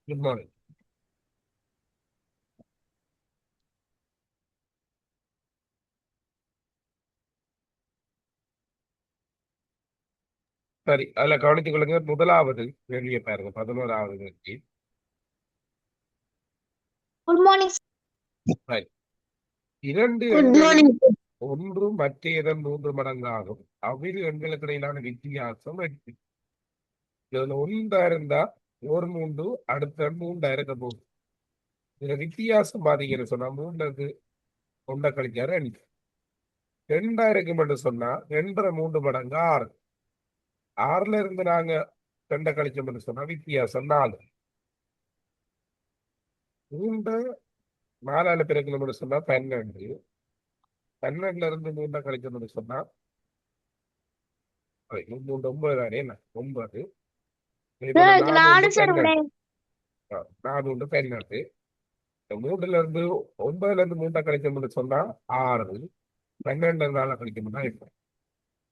Good morning. சரி, அதுல கவனித்துக் கொள்ளுங்க. முதலாவது கேள்வியை பாருங்க, 11வது கேள்வி. Good morning. சரி. இரண்டு குட் எண்களில் மார்னிங். ஒன்று மற்றையதன் 3 மடங்காகும். அவ்விரு எண்களுக்கு இடையிலான வித்தியாசம் 8. இதுல ஒன்றா இருந்தா ஒரு மூன்று, அடுத்த மூன்றா இருக்க போகுது. இதுல வித்தியாசம் பாத்தீங்கன்னு சொன்னா மூன்றுக்கு ஒன்றை கழிச்சா 2. 2 இருக்கும் என்று சொன்னா 2 3 மடங்கு 6. 6ல இருந்து நாங்க 2 கழிச்சோம்னு சொன்னா வித்தியாசம் 4. 3 4ஆல பெருக்கணும்னு சொன்னா 12. 12ல இருந்து 3 கழிச்சோம்னு சொன்னா 3 9 தானே, என்ன 9. இதே போல சார் 4 நாலு சார் விடை. 12. 4 12. 3ல இருந்து 9ல இருந்து 3 கழிச்சோம்னு சொன்னா 6. 12ல இருந்து 4 கழிச்சோம்னா 8.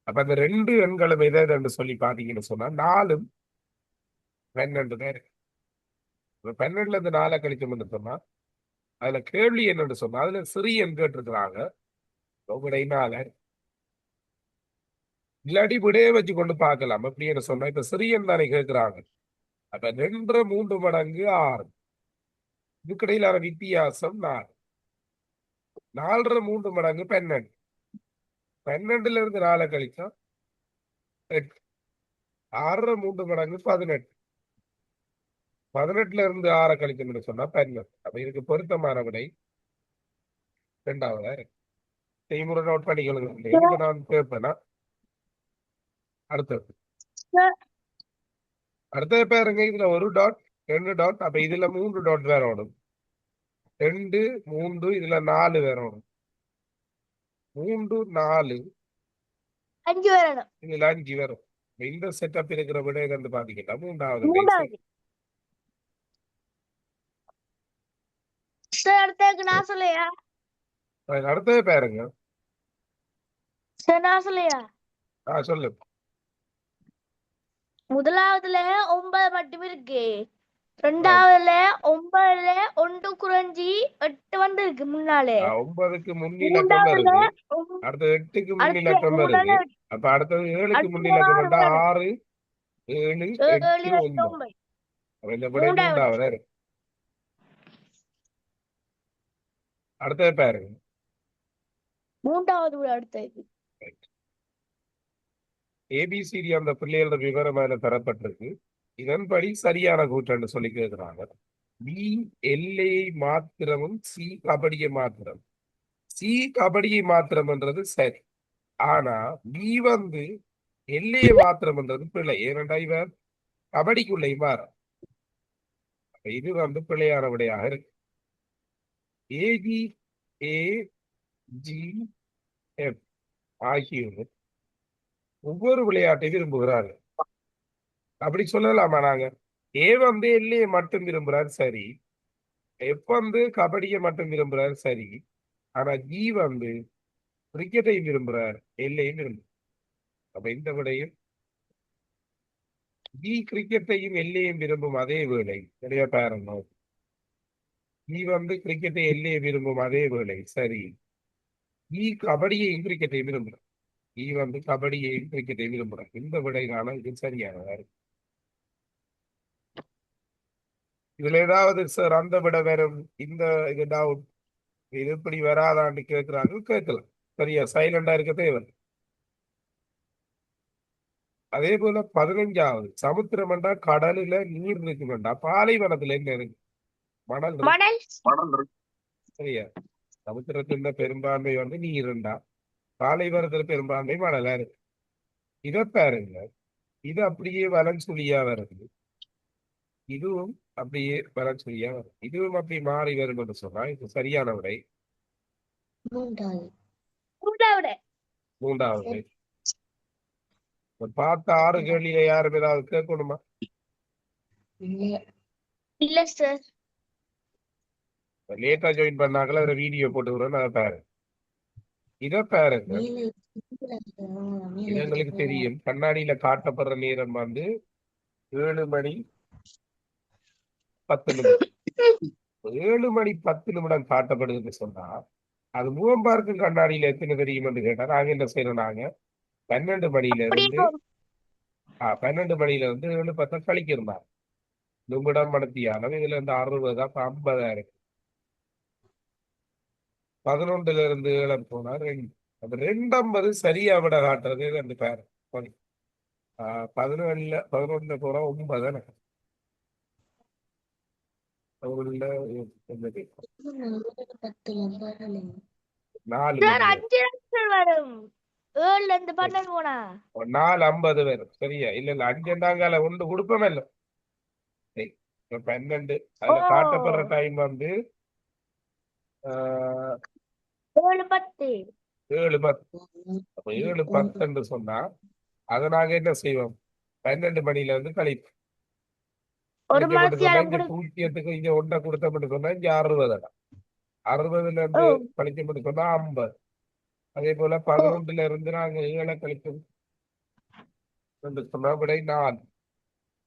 அப்ப அந்த ரெண்டு எண்களும் எதை சொல்லி பாத்தீங்கன்னு சொன்னா 4 12 தான் இருக்கு. 12ல இருந்து 4 கழிச்சோம்னு சொன்னா அதுல கேள்வி என்னன்னு சொன்னா அதுல சிறிய எண் கேட்டிருக்கிறாங்க. விடைனால இல்லாட்டி விடையே வச்சு கொண்டு பார்க்கலாம். அப்படின்னு சொன்னா இப்ப சிறிய எண் தானே கேட்கிறாங்க. அப்ப 2 3 மடங்கு 6. இதுக்கிடையிலான வித்தியாசம் 4. 4 3 மடங்கு 12. 12ல இருந்து 4 கழிச்சா 8. 6 3 மடங்கு 18. 18ல இருந்து 6 கழிக்கணும்னு சொன்னா 12. அப்ப இதுக்கு பொருத்தமான விடை 2ஆவதா இருக்கு. செய்முறை நோட் பண்ணிக்கொள்ளுங்க. இப்ப நான் கேட்பேன்னா அடுத்தது சார் அடுத்தது பாருங்க. இதுல ஒரு டாட் 2 டாட். அப்ப இதுல 3 டாட் வேற வரும். 2 3 இதுல 4 வேற வரும். 3 4 அஞ்சு வரணும். இதுல 5 வரும். இந்த செட்டப் இருக்கிற விட வந்து பாத்தீங்கன்னா 3ஆவது விடை சரி. மூன்றாவது. சார் அடுத்ததுக்கு நான் சொல்லையா? அடுத்தது பாருங்க. சார் நான் சொல்லையா? சொல்லு. முதலாவதுல 9 மட்டும் இருக்கு. ஆ, 2ஆவதுல 9ல 1 குறைஞ்சி 8 வந்து இருக்கு முன்னாலே. 9க்கு முன்னிலக்கம் 3ஆவதுல வருது. அடுத்தது 8க்கு அடுத்த முன்னிலக்கம் வருது. 3ஆவது அப்ப அடுத்தது 7க்கு அடுத்து முன்னிலக்கம் 3ஆவது வந்தா வரணும். 6 7 7 8 8 9. 9. அப்ப இந்த விடை மூன்றாவது. 3ஆவதா இருக்கு. அடுத்தது பாருங்க. மூன்றாவது விட அடுத்தது. ஏபிசிடி அந்த பிள்ளைகளோட விவரம் அதில் தரப்பட்டிருக்கு. இதன்படி சரியான கூற்றன்னு சொல்லி கேட்கிறாங்க. பி எல்லையை மாத்திரமும் சி கபடியை மாத்திரம். சி கபடியை மாத்திரம்ன்றது சரி. ஆனா பி வந்து எல்லையை மாத்திரம்ன்றது பிள்ளை. ஏனென்றா இவர் கபடிக்குள்ளே மாற. இது வந்து பிள்ளையான விடையாக இருக்கு. ஏபி ஏ ஜி எஃப் ஆகியோர் ஒவ்வொரு விளையாட்டை விரும்புகிறார்கள். அப்படி சொல்லலாமா நாங்க? ஏ வந்து எல்லையை மட்டும் விரும்புறாரு சரி. எஃப் வந்து கபடியை மட்டும் விரும்புறாரு சரி. ஆனா ஜி வந்து கிரிக்கெட்டை விரும்புறார், எல்லையும் விரும்புறார். அப்ப இந்த விடையும் ஜி கிரிக்கெட்டையும் எல்லையும் விரும்பும் அதே வேளை சரியா பாருங்க. ஜி வந்து கிரிக்கெட்டை எல்லையை விரும்பும் அதே வேளை சரி. ஜி கபடியையும் கிரிக்கெட்டையும் விரும்புறார். ஜி வந்து கபடியையும் கிரிக்கெட்டையும் விரும்புறார். இந்த விடைகான இது சரியானதா இருக்கு. இதுல ஏதாவது சார் அந்த விட வரும் இந்த இது டவுட் இது இப்படி வராதான்னு கேட்கிறாங்க, கேட்கலாம். சரியா சைலண்டா இருக்க தேவை. அதே போல 15வது சமுத்திரம் என்றா கடலுல நீர் இருக்கு வேண்டாம், பாலைவனத்துல என்ன இருக்கு? மணல் இருக்கு. மணல். சரியா சமுத்திரத்துல பெரும்பான்மை வந்து நீர் இருந்தா, பாலைவனத்துல பெரும்பான்மை மணலா இருக்கு. இதை பாருங்க. இது அப்படியே வலஞ்சுழியா வருது. இதுவும் அப்படியே வலஞ்சுழியா வருது. இதுவும் அப்படி மாறி வரும் என்று சொன்னா இது சரியான விடை மூன்றாவது. மூன்றாவது. 3ஆவது. பார்த்த 6 கேள்வியில யாரும் ஏதாவது கேட்கணுமா? இல்ல சார். லேட்டா ஜாயின் பண்ணாங்களா ஒரு வீடியோ போட்டு விடுறோம், அதை பாருங்க. இதை பாருங்க. இது எங்களுக்கு தெரியும். கண்ணாடியில காட்டப்படுற நேரம் வந்து 7 மணி 10 நிமிடம். 7 மணி 10 நிமிடம் காட்டப்படுதுன்னு சொன்னா அது முகம் பார்க்கும் கண்ணாடியில எத்தனை தெரியும் என்று கேட்டா நாங்க என்ன செய்யறோம், நாங்க 12 மணியில அப்படியே இருந்து 12 மணியில இருந்து 7:10 கழிக்கிறோம். நிமிடம் மடத்தியானம் இதுல இருந்து 60 அப்ப 50 இருக்கு. 11ல இருந்து 7 போனா 2. அப்ப 2:50 சரியா விட காட்டுறது 2 பேர். 11ல போனா 9 தானே. 4 சார் மணி 5 நிமிஷம் வரும் 7ல இருந்து 12 போனா 4:50 வரும் சரியா. இல்ல 5 ஒன்று கொடுப்போம் இல்ல. 12 ஓ அதுல காட்டப்படுற டைம் வந்து 7:10 7:10. அப்ப 7:10 என்று சொன்னா அதை நாங்க என்ன செய்வோம், 12 மணில இருந்து கழிப்போம். ஒரு கழிக்கப்பட்டு சொன்னா மணித்தியாலம் இங்க கூட 0.8க்கு இங்க 1 கொடுத்தோம்னு சொன்னா இங்க 60 இடம். 60ல ஓ இருந்து கழிக்கப்பட்டு சொன்னா 50. அதே போல ஓ 11ல இருந்து நாங்க 7 கழிக்கும் சொன்னா விடை 4.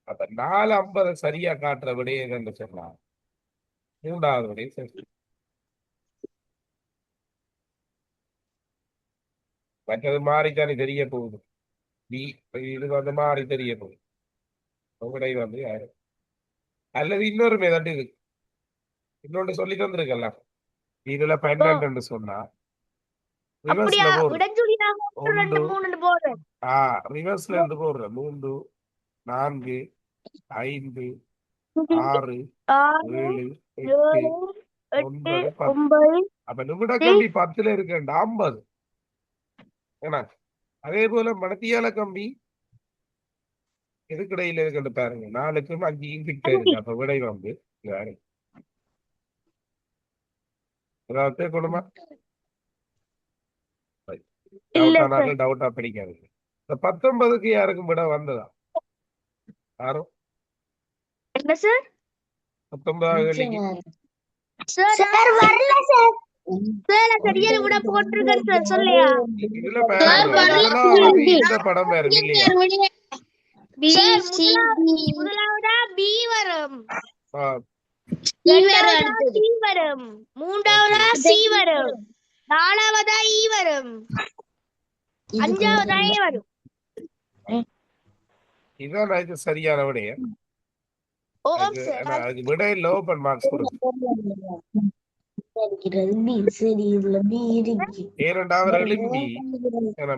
அப்ப 4:50 சரியா காட்டுற விடையை என்று சொன்னா 3வது விடை சரி. மற்றது மாறித்தானே தெரிய போகுது. பி இது வந்து மாறி தெரிய போகுது. விடை வந்து யாரு அல்லது இன்னொரு மெதட் இருக்கு. இன்னொன்று சொல்லி தந்திருக்கல. இதுல ஓ 12 சொன்னா அப்படியா ரிவர்ஸ்ல போடுற விடஞ்சுழியாக 1 ஒன்று 2 3 போதும் ரிவர்ஸ்ல இருந்து போடுற 3 4 5 6 6 7 8 7 8 9 10. 9 அப்ப நிமிட கம்பி 10ல இருக்கு 50 ஏன்னா. அதே போல மணத்தியால கம்பி எதுக்கிடையில இருக்குன்னு பாருங்க, 4க்கும் 5க்கும் கிட்ட இருக்கு. அப்ப விடை வந்து யாரு ஏதாவது கொடுமா இல்ல டவுட்டா சார் டவுட்டா படிக்காது. இந்த 19க்கு யாருக்கும் விட வந்ததா யாரும் என்ன சார் 19வது கேள்விக்கு சார் வரல சார் சார் நான் சரியான விட போட்டிருக்கேன் சார் சொல்லையா இதுல பாருங்க முதலாவது இந்த படம் பாருங்க இல்லையா. சார் முதலாவதா பி வரும் ஆ, இரண்டாவதா சி வரும் மூன்றாவதா சி வரும் நாலாவதா இ வரும் அஞ்சாவதா ஏ வரும் இதான் இது சரியான விடைய. ஓம் அது சார் அது விட லோ பன் மார்க்ஸ் கொடுக்கும். ஏனென்றா அவர் எழும்பி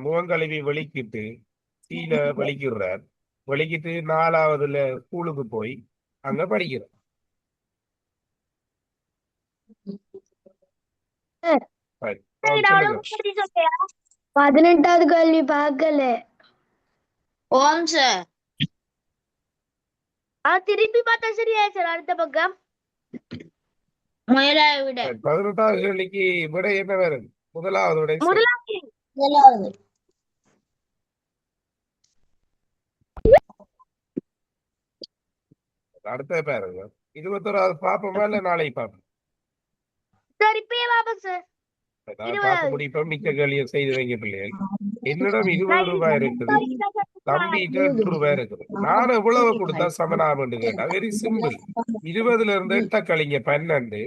முகங்கழுவி வெளிக்கிட்டு சீல வெளிக்கிடுறார். வெளிக்கிட்டு 4வதுல ஸ்கூலுக்கு போய் அங்க படிக்கிறார். Right. சொல்லுங்க. 18வது கேள்வி பார்க்கல ஓம் சார் திருப்பி பார்த்தா சரியா சார் அடுத்த பக்கம் முதலாவது விட 18வது கேள்விக்கு விடை என்ன வேறு முதலாவது விடை சரி. முதலாவது அடுத்த பாருங்க 21வது பாப்போமா இல்ல நாளைக்கு பாப்போம். சார் இப்பயே பாப்போம் சார் பார்த்து முடிப்போம். மிக்க கேள்வியை செய்து வைங்க பிள்ளைகள். என்னிடம் 20 ரூபாய் இருக்குது, தம்பிகிட்ட 8 ரூபாய் இருக்குது. நான் எவ்வளவு கொடுத்தா சமனாகும் கேட்டா வெரி சிம்பிள். 20ல இருந்து 8 கழிங்க 12.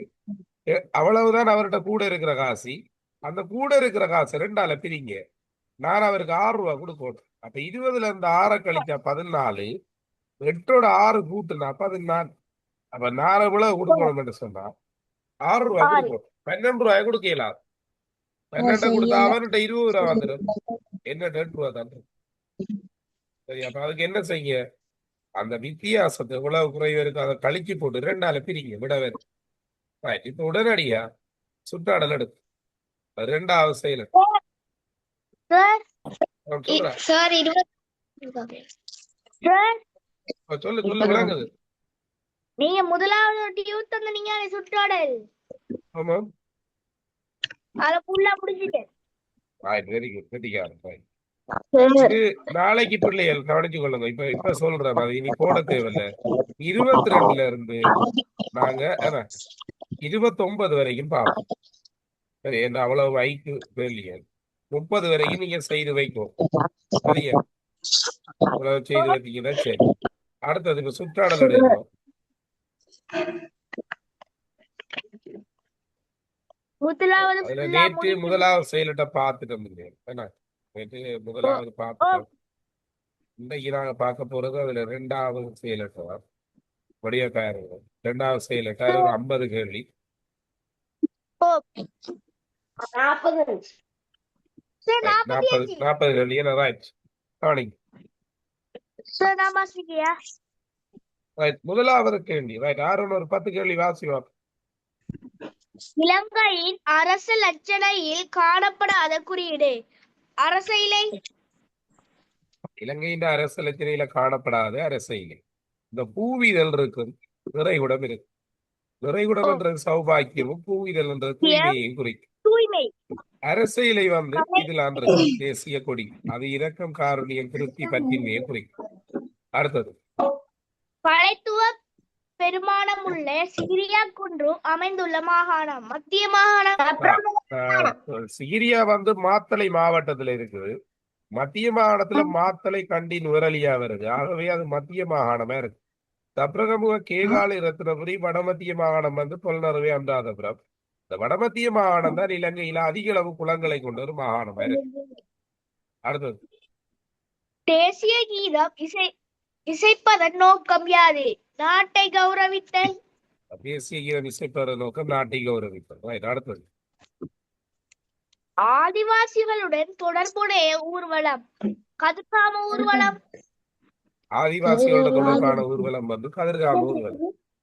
அவ்வளவுதான் அவர்கிட்ட கூட இருக்கிற காசி. அந்த கூட இருக்கிற காசு 2ஆல பிரிங்க. நான் அவருக்கு 6 ரூபாய் கொடுக்கணும். அப்ப 20ல இருந்து 6 கழிச்சா 14, 8ஓட 6 கூட்டுனா 14. அப்ப நான் எவ்வளவு கொடுக்கணும் என்று சொன்னா 6 ரூபாய் கொடுக்கணும். 12 ரூபாய் கொடுக்கலாம். 12 கொடுத்தா அவன்கிட்ட 20 ரூபாய் வந்துடும். என்ன 8 ரூபாய் தான். சரி, அப்ப அதுக்கு என்ன செய்ய, அந்த வித்தியாசத்தை எவ்வளவு குறைவு இருக்கு அதை கழிச்சு போட்டு 2ஆல பிரிங்க விடவே. இப்ப உடனடியா சுற்றாடல் எடுத்து 2வது செயல் சொல்லு சொல்லு விளங்குது. நீங்க முதலாவது டியூத் வந்து நீங்க சுற்றாடல் ஆமா அத ஃபுல்லா புடிச்சிட்டேன். வெரி குட் கெட்டிக்காரன். இது நாளைக்கு பிள்ளைகள் கவனிச்சு கொள்ளுங்க. இப்ப சொல்றேன், அது இனி போட தேவையில்ல. 22ல இருந்து நாங்க 29 வரைக்கும் பார்ப்போம். சரி, என்ன அவ்வளவு வைக்கு இல்லையா. 30 வரைக்கும் நீங்க செய்து வைக்கும். சரியா, அவ்வளவு செய்து வைத்தீங்கன்னா சரி. அடுத்தது இப்ப சுற்றாடல் எடுக்கிறோம். முதலாவது அதுல full-ஆ நேற்று முடிஞ்சு. முதலாவது செயலிட்ட பார்த்துட்டோம் இல்லையா என்ன? நேற்று ஓ, முதலாவது ஓ, பார்த்துட்டோம். இன்னைக்கு நாங்க பார்க்க போறது அதுல ரெண்டாவது செயலிட்ட தான். வடிவ தயாரிங்க. ரெண்டாவது செயலிட்ட அது ஒரு 50 கேள்வி. ஓ. 40. சார் 40 45. 40 கேள்வி என்ன ரைட் கவனிங்க. சார் நான் வாசிக்கியா? ரைட் முதலாவது கேள்வி ரைட் ஆரோன் ஒரு 10 கேள்வி வாசிவார். இலங்கையின் அரசு லட்சணையில் காணப்படாத குறியீடு அரச இலை. இலங்கையின் அரசு இலச்சினையில காணப்படாத அரசு இலை. இந்த பூவிதழ் இருக்கும், நிறைகுடம் இருக்கு. நிறைகுடம் ஓ, என்றது சௌபாக்கியமும் பூவிதழ் என்றது தூய்மையையும் குறிக்கும். தூய்மை. அரசு இலை வந்து கலை. இதுல இருக்கும் தேசிய கொடி, அது இரக்கம் காரணியம் திருப்தி பற்றின்மையை குறிக்கும். அடுத்தது கலைத்துவ பெருமானமுள்ள சிரியா குன்று அமைந்துள்ள மாகாணம் மத்திய மாகாணம். சிகிரியா வந்து மாத்தளை மாவட்டத்துல இருக்குது. மத்திய மாகாணத்துல மாத்தளை கண்டி நுவரலியா வருது. ஆகவே அது மத்திய மாகாணமா இருக்கு. தப்ரகமுக கேகாலை ரத்னபுரி வடமத்திய மாகாணம் வந்து பொல்நறுவை அந்தாதபுரம். இந்த வடமத்திய மாகாணம் தான் இலங்கையில அதிக அளவு குளங்களை கொண்ட ஒரு மாகாணமா இருக்கு. அடுத்தது தேசிய கீதம் இசைப்பதன் நோக்கம் யாது? நாட்டை கௌரவித்தல். தேசிய கீதம் இசைப்பத நோக்கம் நாட்டை கௌரவித்தல். ரைட் அடுத்தது ஆதிவாசிகளுடன் தொடர்புடைய ஊர்வலம் கதிர்காம ஊர்வலம். ஆதிவாசிகளோட தொடர்பான ஊர்வலம் வந்து கதிர்காம ஊர்வலம்.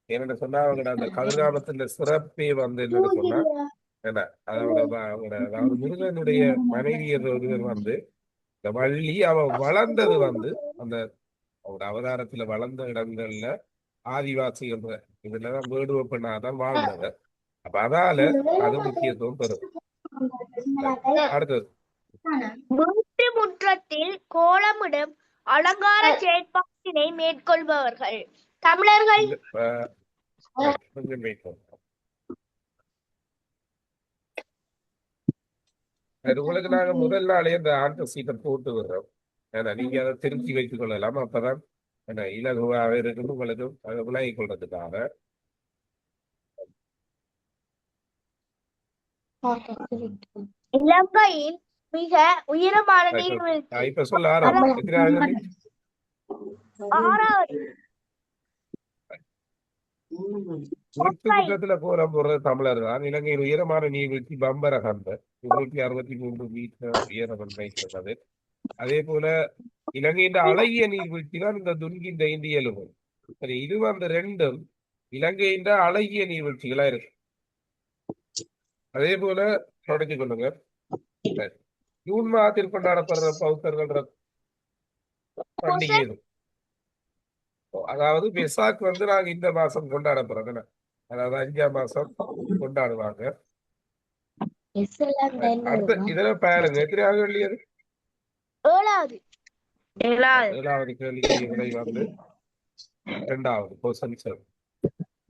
என்னென்ன சொன்னா அவங்க அந்த கதிர்காமத்துல சிறப்பே வந்து என்னன்னு சொன்னா என்ன அவங்களோட அதாவது முருகனுடைய மனைவியர் ஒருவர் வந்து இந்த வள்ளி அவ வளர்ந்தது வந்து அந்த அவரோட அவதாரத்துல வளர்ந்த இடங்கள்ல ஆதிவாசிகள் இதுலதான் வேடுவ பெண்ணாதான் வாழ்ந்தது. அப்ப அதால அது முக்கியத்துவம் பெறும். அடுத்தது வீட்டு முற்றத்தில் கோலமிடும் அலங்கார செயற்பாட்டினை மேற்கொள்பவர்கள் தமிழர்கள். கொஞ்சம் வைக்கும். அது உங்களுக்கு நாங்க முதல் நாளே அந்த ஆன்சர் சீட்டை போட்டு விடுறோம். ஏன்னா நீங்க அதை திருச்சி வைத்துக் கொள்ளலாம். அப்பதான் என்ன இலகுவாக இருக்கும் உங்களுக்கு அதை விலகிக் கொள்றதுக்காக. இலங்கையின் மிக உயரமான நீர்வீழ்ச்சி இப்ப சொல்ல ஆறாவது ஆறாவது. வீட்டு முற்றத்துல கோலம் போடுறது தமிழர் தான். இலங்கையின் உயரமான நீர்வீழ்ச்சி பம்பரகம்பர் 263 மீட்டர் உயரம் வைக்கிறது. அதே போல இலங்கையின் அழகிய நீர்வீழ்ச்சி தான் இந்த துன்கிந்த இந்தியலும். சரி, இது வந்து ரெண்டும் இலங்கையின் அழகிய நீர்வீழ்ச்சிகளா இருக்கு. அதே போல தொடங்கி கொள்ளுங்க. ஜூன் மாதத்தில் கொண்டாடப்படுற பௌத்தர்கள் பண்டிகை இது. அதாவது பெசாக் வந்து நாங்க இந்த மாசம் கொண்டாடப்படுறோம். அதாவது 5ஆம் மாசம் கொண்டாடுவாங்க. அடுத்த இதுல பாருங்க எத்தனையாவது வேண்டியது ஏழாவது கேள்விக்குரிய விடை வந்து 2வது பொசன்சர்.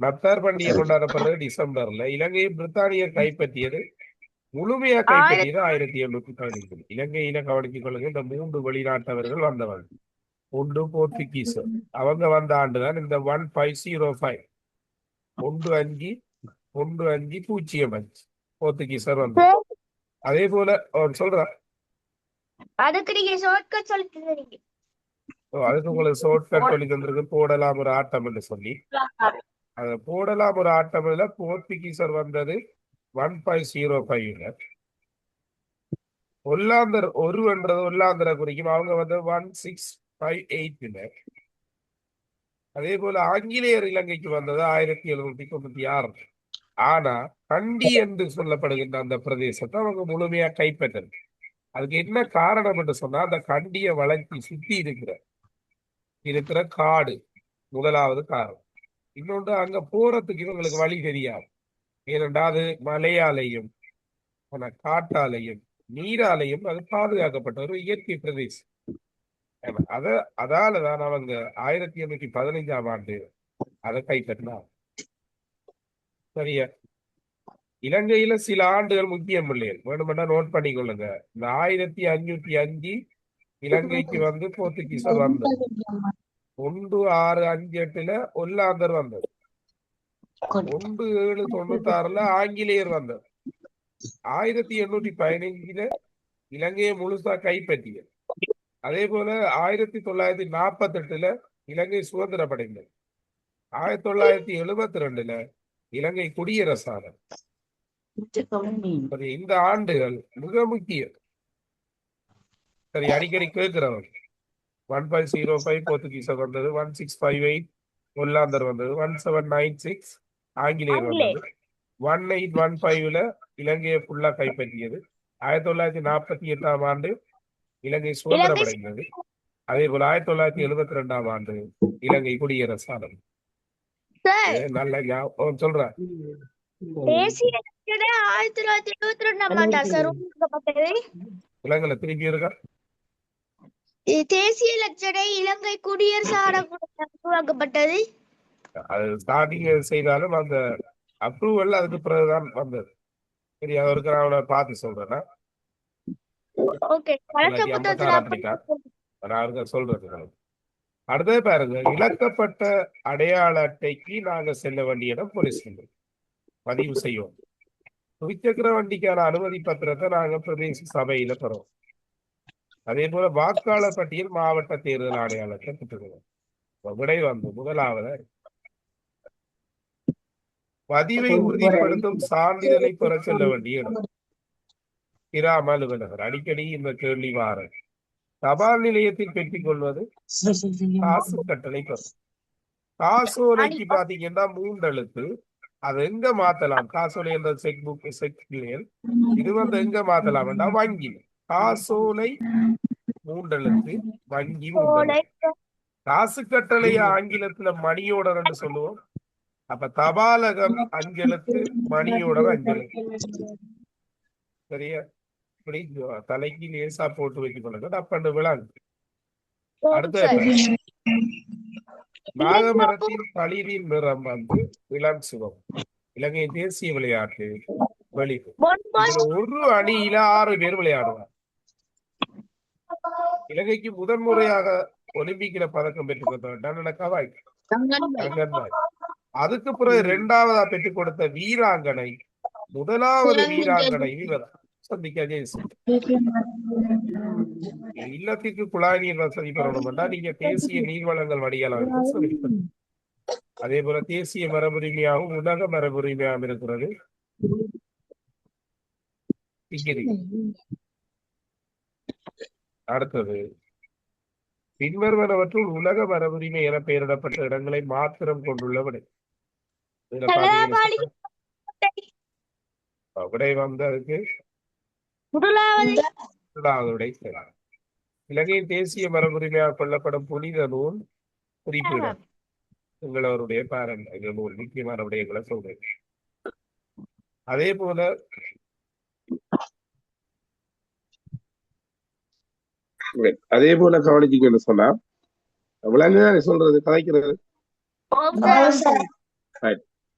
நத்தார் பண்டிகை கொண்டாடப்படுறது டிசம்பர்ல. இலங்கையை பிரித்தானியர் கைப்பற்றியது முழுமையா கைப்பற்றியது 1715. இலங்கையில கவனித்துக் கொள்ளுங்க, இந்த 3 வெளிநாட்டவர்கள் வந்தவங்க. ஒன்று போர்த்துகீசர், அவங்க வந்த ஆண்டுதான் இந்த 1505 1505 போர்த்துகீசர் வந்து. அதே போல சொல்றேன் அதுக்கு நீங்க ஷார்ட்கட் சொல்லி தந்தீங்க. அதுக்கு உங்களுக்கு ஷார்ட்கட் சொல்லி தந்திருக்கு. போடலாம் ஒரு ஆட்டம் என்று சொல்லி அதை போடலாம் ஒரு ஆட்டம். போர்த்துகீசர் வந்தது 1505. ஒல்லாந்தர் ஒருவன்றது ஒல்லாந்தரை குறிக்கும். அவங்க வந்து 1658. அதே போல ஆங்கிலேயர் இலங்கைக்கு வந்தது 1796. ஆனா கண்டி என்று சொல்லப்படுகின்ற அந்த பிரதேசத்தை அவங்க முழுமையா கைப்பற்றது. அதுக்கு என்ன காரணம் என்று சொன்னா அந்த கண்டிய வளர்ச்சி சுத்தி இருக்கிற காடு முதலாவது காரணம். இன்னொன்று அங்க போறதுக்கு இவங்களுக்கு வழி தெரியாது. ஏனென்றால் அது மலையாலையும் காட்டாலையும் நீராலையும் அது பாதுகாக்கப்பட்ட ஒரு இயற்கை பிரதேசம். அதாலதான் அவங்க 1815ஆம் ஆண்டு அதை கைப்பற்றினார். சரியா? இலங்கையில சில ஆண்டுகள் முக்கியம் இல்லையா வேணுமெண்டா நோட் பண்ணிக்கொள்ளுங்க. இந்த 1505 இலங்கைக்கு வந்து போர்த்துகீசர் வந்தது. 1658 ஒல்லாந்தர் வந்தது. 1796 ஆங்கிலேயர் வந்தார். 1815 இலங்கையை முழுசா கைப்பற்றியது. அதே போல 1948 இலங்கை சுதந்திரம் அடைந்தது. 1972 இலங்கை குடியரசானது. இந்த ஆண்டுகள் மிக முக்கியம். சரி, அடிக்கடி கேட்கிறவங்க 1505 போர்த்துகீச வந்தது, 1658 ஒல்லாந்தர் வந்தது, 1796 ஆங்கிலேயர் வந்தது, 1815 இலங்கையை ஃபுல்லா கைப்பற்றியது, 1948 ஆண்டு இலங்கை சுதந்திரம் அடைந்தது. அதே போல 1972 ஆண்டு இலங்கை குடியரசானது. நல்ல ஞாபகம் சொல்றேன். தேசிய இலக்கியமே 1972 ஆண்டா சார் உருவாக்கப்பட்டது. இலங்கையில திருப்பி இருக்கா? தேசிய இலக்கியமே இலங்கை குடியரசு உருவாக்கப்பட்டது. அது ஸ்டார்டிங் செய்தாலும் அந்த அப்ரூவல் அதுக்கு பிறகுதான் வந்தது. சரி, அவருக்கு நான் அவனை பார்த்து சொல்றேன்னா ஓகே, அப்படித்தான் நான் அவருக்கு சொல்றது. அடுத்தது பாருங்க, இழக்கப்பட்ட அடையாள அட்டைக்கு நாங்க செல்ல வேண்டிய இடம் போலீஸ் நிலையம் பதிவு செய்வோம். துவிச்சக்கர வண்டிக்கான அனுமதி பத்திரத்தை நாங்க பிரதேச சபையில தரோம். அதே போல வாக்காளர் பட்டியல் மாவட்ட தேர்தல் அடையாளத்தை பெற்றுக்கிறோம். விடை வந்து முதலாவது பதிவை உறுதிப்படுத்தும் சான்றிதழை பெற செல்ல வேண்டிய இடம் கிராம அலுவலகர். அடிக்கடி இந்த கேள்வி வார தபால் நிலையத்தில் பெற்றுக் கொள்வது காசு கட்டளை பெறும். காசோலைக்கு பாத்தீங்கன்னா 3 எழுத்து. அது எங்க மாத்தலாம்? காசோலை என்ற செக் புக் செக்லியல் இது வந்து எங்க மாத்தலாம் என்றா வங்கி. காசோலை 3 எழுத்து, வங்கி 3 எழுத்து. காசு கட்டளைய ஆங்கிலத்துல மணி ஆர்டர் என்று சொல்லுவோம். அப்ப தபாலகம் 5 எழுத்து, மணி ஆர்டர் 5 எழுத்து. சரியா? இப்படி தலைக்கு லேசா போட்டு வைக்க கொள்ளுங்க. அப்பண்டு விழாங்க. அடுத்த நாகமரத்தின் தளிரின் நிறம் வந்து இளம் சிவம். இலங்கை தேசிய விளையாட்டு வெளிவு. இதுல ஒரு அணியில 6 பேர் விளையாடுவார். இலங்கைக்கு முதன்முறையாக ஒலிம்பிக்ல பதக்கம் பெற்றுக் கொடுத்தவர் தங்கன்பாய். அதுக்கு பிறகு 2ஆவதா பெற்றுக் கொடுத்த வீராங்கனை, முதலாவது வீராங்கனை இவர் சந்திக்க ஜெயசிங். இல்லத்திற்கு குழாய் நீர் வசதி பெறணும் என்றால் நீங்க தேசிய நீர்வளங்கள் வடிகாலம் சொல்லிப்பது. அதே போல தேசிய மரபுரிமையாகவும் உலக மரபுரிமையாகவும் இருக்கிறது. அடுத்தது பின்வருவனவற்றுள் உலக மரபுரிமை என பெயரிடப்பட்ட இடங்களை மாத்திரம் கொண்டுள்ள விடை. விடை வந்து அதுக்கு முதலாவது விடை. இலங்கையின் தேசிய மரபுரிமையாக கொள்ளப்படும் புனித நூல் குறிப்பிடம் எங்களவருடைய பாரம்பரிய நூல் முக்கியமான விடயங்களை சொல்றேன். அதே போல கவனிச்சிங்கன்னு சொன்னா விலங்குதான் சொல்றது கதைக்கிறது.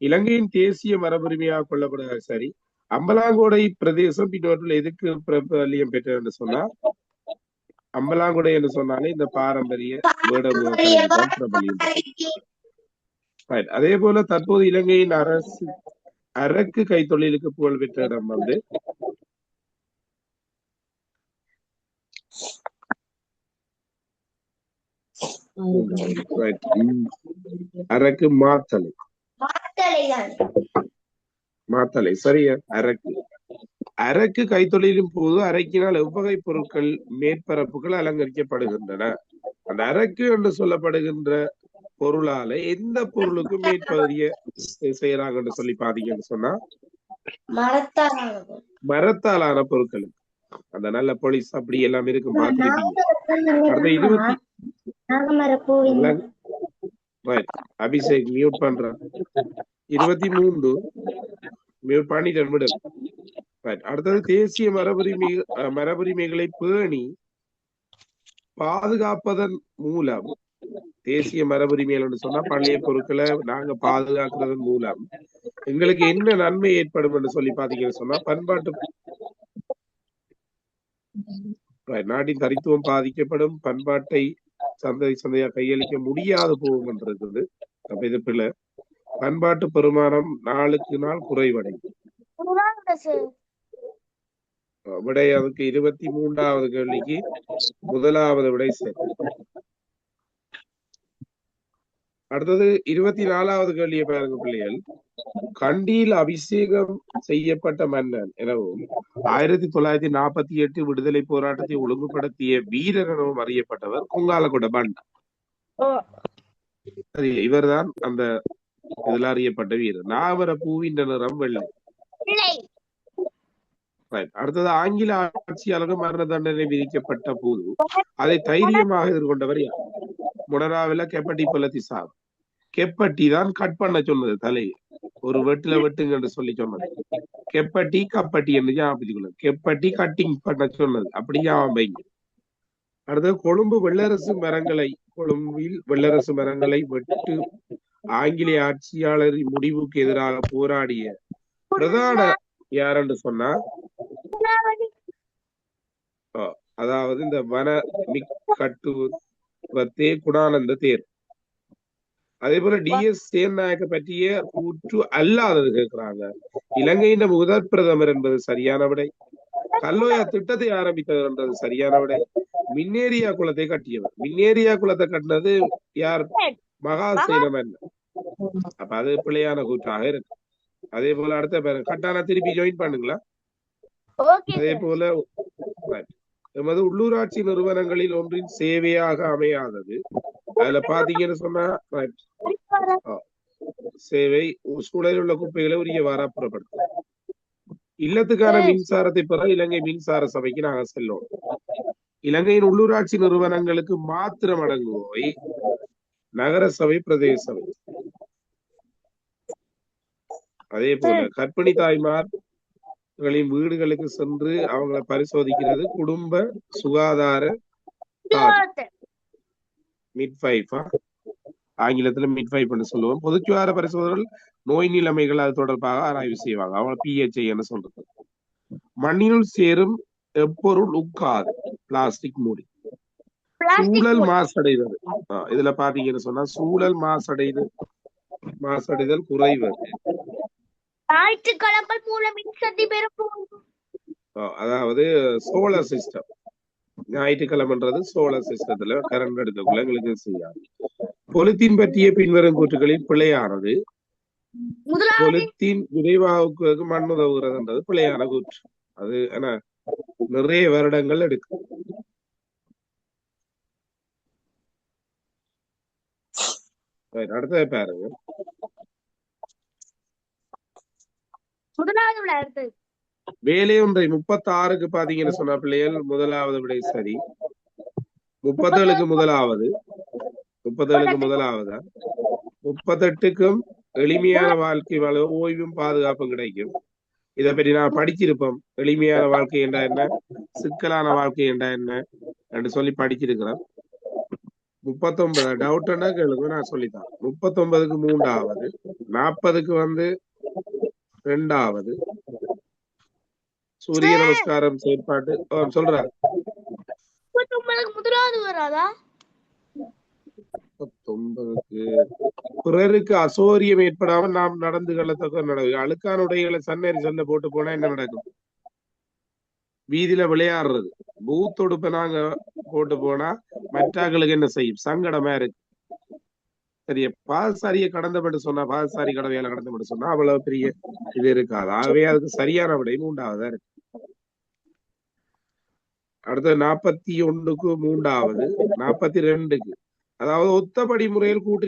இலங்கையின் தேசிய மரபுரிமையாக கொள்ளப்படுவது சரி. அம்பலாங்கோடை பிரதேசம் பின்னோட்டில் எதுக்கு பிரபல்யம் பெற்றது என்று சொன்னா, அம்பலாங்குடை என்று சொன்னாலே இந்த பாரம்பரிய பிரபல்யம். அதே போல தற்போது இலங்கையின் அரக்கு கைத்தொழிலுக்கு புகழ் பெற்ற இடம் வந்து அரக்கு மாத்தலை. சரியா? அரக்கு கைத்தொழிலின் போது அரக்கினால் எவ்வகை பொருட்கள் மேற்பரப்புகள் அலங்கரிக்கப்படுகின்றன? அந்த அரக்கு என்று சொல்லப்படுகின்ற பொருளால எந்த பொருளுக்கு மேற்பகுதிய செய்யறாங்க என்று சொல்லி பாத்தீங்கன்னு சொன்னா மரத்தாலான பொருட்களுக்கு. அந்த நல்ல போலீஸ் அப்படி எல்லாம் இருக்கும் பார்த்திருப்பீங்க. அபிஷேக் மியூட் பண்றான். 23 மியூட் பண்ணிட்டு விடு. அடுத்தது தேசிய மரபுரிமைகளை பேணி பாதுகாப்பதன் மூலம், தேசிய மரபுரிமைகள் சொன்னா பழைய பொருட்களை நாங்க பாதுகாக்கிறதன் மூலம் எங்களுக்கு என்ன நன்மை ஏற்படும் என்று சொல்லி பாத்தீங்கன்னு சொன்னா, பண்பாட்டு நாட்டின் தனித்துவம் பாதிக்கப்படும், பண்பாட்டை சந்தையா கையளிக்க முடியாது போகும் என்றது. அப்ப இது பிள்ளை பண்பாட்டு பெருமானம் நாளுக்கு நாள் குறைவடையும். சார் விடை அதுக்கு 23வது கேள்விக்கு முதலாவது விடை சரி. அடுத்தது 24வது கேள்வியை பாருங்க பிள்ளைகள். கண்டியில் அபிஷேகம் செய்யப்பட்ட மன்னன் எனவும் 1948 விடுதலை போராட்டத்தை ஒழுங்குபடுத்திய வீரர் எனவும் அறியப்பட்டவர் கொங்காலகுட பண்டா. சரி, இவர்தான் அந்த இதுல அறியப்பட்ட வீரர். நாவர பூவின் நிறம் வெள்ளை. அடுத்தது ஆங்கில ஆட்சியாளர்கள் மரண தண்டனை விதிக்கப்பட்ட போது அதை தைரியமாக எதிர்கொண்டவர் யார்? முனராவில கெப்பட்டி பலத்தி சார். கெப்பட்டி தான் கட் பண்ண சொன்னது தலையை, ஒரு வெட்டுல வெட்டுங்க என்று சொல்லி சொன்னது. கெப்பட்டி கப்பட்டி என்று ஞாபகம். கெப்பட்டி கட்டிங் பண்ண சொன்னது, அப்படி ஞாபகம். அடுத்தது கொழும்பு வெள்ளரசு மரங்களை, கொழும்பில் வெள்ளரசு மரங்களை வெட்டு ஆங்கிலேய ஆட்சியாளரின் முடிவுக்கு எதிராக போராடிய பிரதான யார் என்று சொன்னா, அதாவது இந்த வன மிக்கட்டுவத்தே குணானந்த தேர். அதே போல DS சேநாயக்க பற்றிய கூற்று அல்லாதது கேட்கிறாங்க. இலங்கையின் முதல் பிரதமர் என்பது சரியான விடை. கல்லோயா திட்டத்தை ஆரம்பித்தவர் என்றது சரியான விடை. மின்னேரியா குளத்தை கட்டியவர். மின்னேரியா குளத்தை கட்டினது யார்? மகாசேன மன்னர். அப்ப அது பிழையான கூற்றாக இருக்கு. அதே போல அடுத்த பேரு கட்டான திருப்பி ஜாயின் பண்ணுங்களா. அதே போல எமது உள்ளூராட்சி நிறுவனங்களில் ஒன்றின் சேவையாக அமையாதது. அதுல பாத்தீங்கன்னு சொன்னா சேவை சூழலில் உள்ள குப்பைகளை உரியவாறு அப்புறப்படுத்தும். இல்லத்துக்கான மின்சாரத்தை பெற இலங்கை மின்சார சபைக்கு நாங்க செல்லோம். இலங்கையின் உள்ளூராட்சி நிறுவனங்களுக்கு மாத்திரம் அடங்குவோய் நகர சபை, பிரதேச சபை. அதே போல கர்ப்பிணி தாய்மார்களின் வீடுகளுக்கு சென்று அவங்களை பரிசோதிக்கிறது குடும்ப சுகாதார மிட்வைஃபா, ஆங்கிலத்துல மிட்வைஃப் என்று சொல்லுவோம். பொதுச்சுகார பரிசோதனைகள் நோய் நிலைமைகள் அது தொடர்பாக ஆராய்வு செய்வாங்க. அவங்க PHI என்று சொல்றது. மண்ணினுள் சேரும் எப்பொருள் உட்காது, பிளாஸ்டிக் மூடி. சூழல் மாசடைதல், இதுல பாத்தீங்கன்னு சொன்னா சூழல் மாசடைதல் குறைவது. அதாவது சோலார் சிஸ்டம், ஞாயிற்றுக்கிழமைன்றது சோலார் சிஸ்டத்துல கரண்ட் எடுக்கக்குள்ள எங்களுக்கு செய்யாது. பொலித்தீன் பற்றிய பின்வரும் கூற்றுகளில் பிழையானது. பொலித்தீன் விரைவாக்குவதற்கு மண் உதவுகிறதுன்றது பிழையான கூற்று. அது ஆனா நிறைய வருடங்கள் எடுக்கும். அடுத்தது பாருங்க. வேலை ஒன்றை 36க்கு பாத்தீங்கன்னு சொன்ன பிள்ளைகள் முதலாவது விடை சரி. 37க்கு முதலாவது, 37க்கு முதலாவதா. 38க்கும் எளிமையான வாழ்க்கை வாழ ஓய்வும் பாதுகாப்பும் கிடைக்கும். இதை பற்றி நான் படிச்சிருப்போம். எளிமையான வாழ்க்கை என்றா என்ன, சிக்கலான வாழ்க்கை என்றா என்ன என்று சொல்லி படிச்சிருக்கிறேன். 39 டவுட்னா கேளுங்க, நான் சொல்லித்தான். 39க்கு 3வது, 40க்கு 2வது சூரிய நமஸ்காரம் செயற்பாட்டு சொல்றாரு. 39க்கு பிறருக்கு அசௌரியம் ஏற்படாமல் நாம் நடந்து கொள்ளத்தக்க நடக்கும். அழுக்கான உடைகளை சன்னரி சண்டை போட்டு போனா என்ன நடக்கும்? வீதியில விளையாடுறது, பூத் தொடுப்ப நாங்க போட்டு போனா மற்றாக்களுக்கு என்ன செய்யும்? சங்கடமா இருக்கு. சரிய பாதசாரிய கடந்தப்பட்டு சொன்னா, பாதசாரி கடவையால கடந்தப்பட்டு சொன்னா அவ்வளவு பெரிய இது இருக்காது. ஆகவே அதுக்கு சரியான விடை 3வதா இருக்கு. அடுத்து 41க்கு 3வது, 42க்கு அதாவது ஒத்தபடி முறையில் கூட்டு